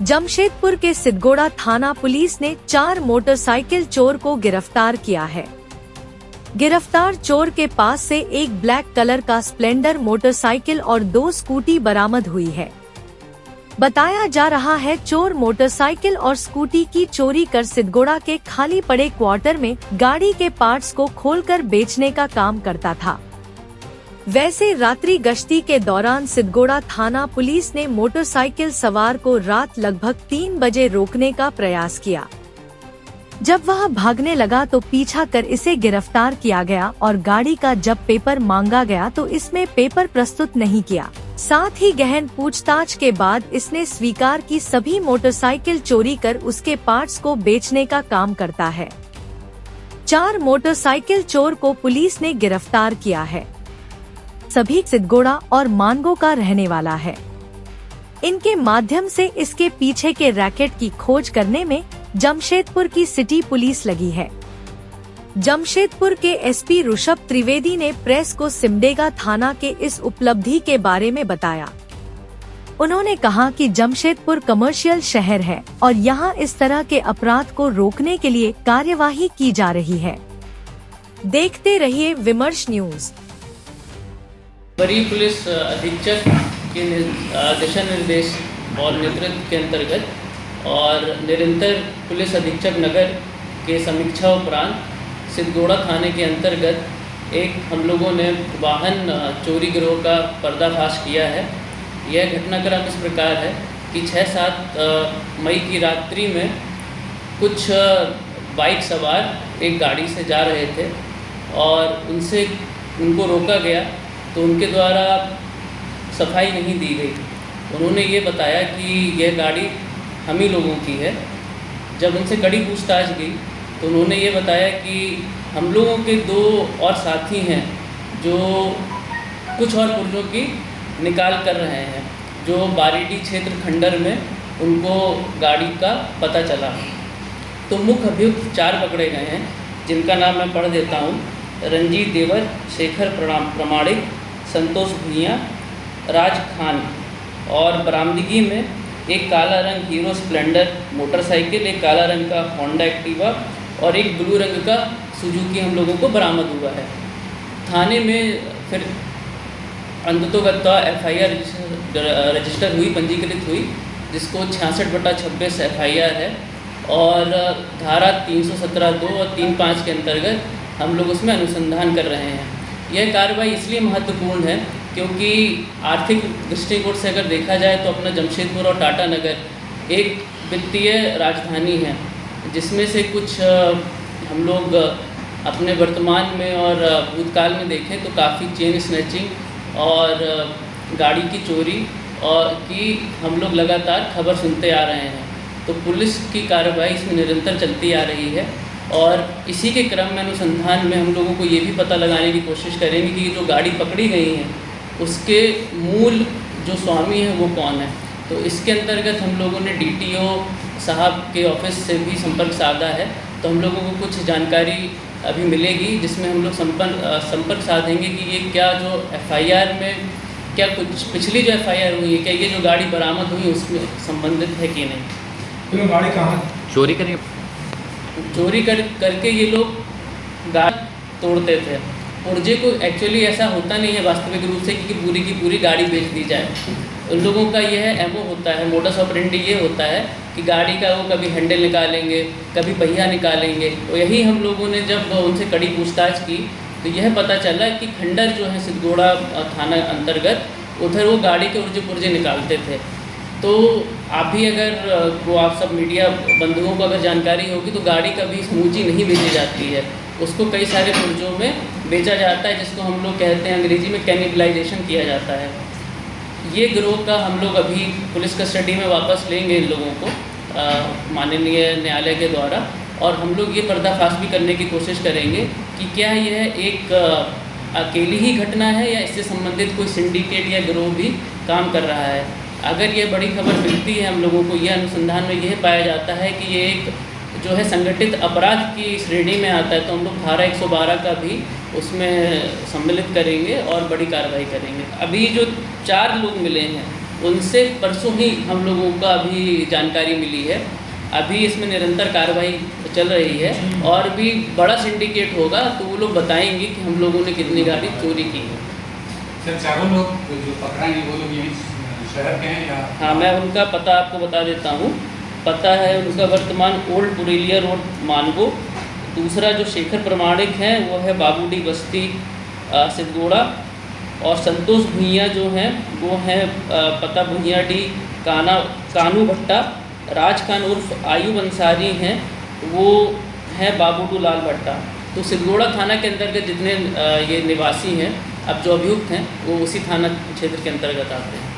जमशेदपुर के सिद्धगोड़ा थाना पुलिस ने 4 मोटरसाइकिल चोर को गिरफ्तार किया है। गिरफ्तार चोर के पास से एक ब्लैक कलर का स्प्लेंडर मोटरसाइकिल और 2 स्कूटी बरामद हुई है। बताया जा रहा है चोर मोटरसाइकिल और स्कूटी की चोरी कर सिद्धगोड़ा के खाली पड़े क्वार्टर में गाड़ी के पार्ट्स को खोलकर बेचने का काम करता था। वैसे रात्रि गश्ती के दौरान सिद्धगोड़ा थाना पुलिस ने मोटरसाइकिल सवार को रात लगभग 3 बजे रोकने का प्रयास किया। जब वह भागने लगा तो पीछा कर इसे गिरफ्तार किया गया और गाड़ी का जब पेपर मांगा गया तो इसमें पेपर प्रस्तुत नहीं किया। साथ ही गहन पूछताछ के बाद इसने स्वीकार की सभी मोटरसाइकिल चोरी कर उसके पार्ट्स को बेचने का काम करता है। 4 मोटरसाइकिल चोर को पुलिस ने गिरफ्तार किया है। सभी सिद्धगोड़ा और मानगो का रहने वाला है। इनके माध्यम से इसके पीछे के रैकेट की खोज करने में जमशेदपुर की सिटी पुलिस लगी है। जमशेदपुर के एसपी ऋषभ त्रिवेदी ने प्रेस को सिमडेगा थाना के इस उपलब्धि के बारे में बताया। उन्होंने कहा कि जमशेदपुर कमर्शियल शहर है और यहाँ इस तरह के अपराध को रोकने के लिए कार्यवाही की जा रही है। देखते रहिए विमर्श न्यूज। वरीय पुलिस अधीक्षक के दिशा निर्देश और नेतृत्व के अंतर्गत और निरंतर पुलिस अधीक्षक नगर के समीक्षा उपरांत सिद्धगोड़ा थाने के अंतर्गत एक हम लोगों ने वाहन चोरी गिरोह का पर्दाफाश किया है। यह घटनाक्रम इस प्रकार है कि 6-7 मई की रात्रि में कुछ बाइक सवार एक गाड़ी से जा रहे थे और उनको रोका गया तो उनके द्वारा सफाई नहीं दी गई। उन्होंने ये बताया कि यह गाड़ी हम ही लोगों की है। जब उनसे कड़ी पूछताछ की तो उन्होंने ये बताया कि हम लोगों के 2 और साथी हैं जो कुछ और पुर्जों की निकाल कर रहे हैं, जो बारीडी क्षेत्र खंडर में उनको गाड़ी का पता चला। तो मुख्य अभियुक्त 4 पकड़े गए हैं, जिनका नाम मैं पढ़ देता हूँ। रंजीत देवर, शेखर प्रमाणिक, संतोष भुइयाँ, राज खान। और बरामदगी में एक काला रंग हीरो स्प्लेंडर मोटरसाइकिल, एक काला रंग का होंडा एक्टिवा और एक ब्लू रंग का सुजुकी हम लोगों को बरामद हुआ है। थाने में फिर अंततोगत्वा FIR रजिस्टर हुई, पंजीकृत हुई, जिसको 66/26 FIR है और धारा 317(2) और 3(5) के अंतर्गत हम लोग उसमें अनुसंधान कर रहे हैं। यह कार्रवाई इसलिए महत्वपूर्ण है क्योंकि आर्थिक दृष्टिकोण से अगर देखा जाए तो अपना जमशेदपुर और टाटा नगर एक वित्तीय राजधानी है, जिसमें से कुछ हम लोग अपने वर्तमान में और भूतकाल में देखें तो काफ़ी चेन स्नैचिंग और गाड़ी की चोरी और की हम लोग लगातार खबर सुनते आ रहे हैं। तो पुलिस की कार्रवाई इसमें निरंतर चलती आ रही है और इसी के क्रम में अनुसंधान में हम लोगों को ये भी पता लगाने की कोशिश करेंगे कि जो गाड़ी पकड़ी गई है उसके मूल जो स्वामी है वो कौन है। तो इसके अंतर्गत हम लोगों ने DTO साहब के ऑफिस से भी संपर्क साधा है। तो हम लोगों को कुछ जानकारी अभी मिलेगी जिसमें हम लोग संपर्क साधेंगे कि ये क्या जो FIR में क्या कुछ पिछली जो FIR हुई है, क्या ये जो गाड़ी बरामद हुई उसमें संबंधित है कि नहीं। तो गाड़ी कहाँ चोरी करके ये लोग गाड़ी तोड़ते थे। पुर्जे को एक्चुअली ऐसा होता नहीं है वास्तविक रूप से कि पूरी की पूरी गाड़ी बेच दी जाए। उन लोगों का यह एमओ होता है, मोडस ऑपरेंडी ये होता है कि गाड़ी का वो कभी हैंडल निकालेंगे, कभी पहिया निकालेंगे। तो यही हम लोगों ने जब उनसे कड़ी पूछताछ की तो यह पता चला कि खंडर जो है सिद्धगोड़ा थाना अंतर्गत, उधर वो गाड़ी के उर्जे पुर्जे निकालते थे। तो आप भी अगर वो आप सब मीडिया बंधुओं को अगर जानकारी होगी तो गाड़ी कभी समूची नहीं बेची जाती है, उसको कई सारे पुर्जों में बेचा जाता है, जिसको हम लोग कहते हैं अंग्रेजी में कैनिबलाइजेशन किया जाता है। ये गिरोह का हम लोग अभी पुलिस कस्टडी में वापस लेंगे इन लोगों को माननीय न्यायालय के द्वारा, और हम लोग ये पर्दाफाश भी करने की कोशिश करेंगे कि क्या यह एक अकेली ही घटना है या इससे संबंधित कोई सिंडिकेट या गिरोह भी काम कर रहा है। अगर ये बड़ी खबर मिलती है हम लोगों को, यह अनुसंधान में यह पाया जाता है कि ये एक जो है संगठित अपराध की श्रेणी में आता है, तो हम लोग धारा 112 का भी उसमें सम्मिलित करेंगे और बड़ी कार्रवाई करेंगे। अभी जो 4 लोग मिले हैं उनसे परसों ही हम लोगों का अभी जानकारी मिली है। अभी इसमें निरंतर कार्रवाई चल रही है और भी बड़ा सिंडिकेट होगा तो वो लोग बताएंगे कि हम लोगों ने कितनी गाड़ी चोरी की है। सर, चारों लोग जो पकड़ाएंगे वो लोग यही शहर के हैं या? हाँ, मैं उनका पता आपको बता देता हूँ। पता है उनका वर्तमान ओल्ड पुरेलिया रोड मानगो। दूसरा जो शेखर प्रमाणिक हैं वो है बाबूडी बस्ती सिद्धगोड़ा। और संतोष भुइयाँ जो हैं वो हैं पता भुइयाँ डी कानू भट्टा। राज खान उर्फ आयूब अंसारी हैं, वो हैं बाबूडू लाल भट्टा। तो सिद्धगोड़ा थाना के अंतर्गत जितने ये निवासी हैं, अब जो अभियुक्त हैं वो उसी थाना क्षेत्र के अंतर्गत आते हैं।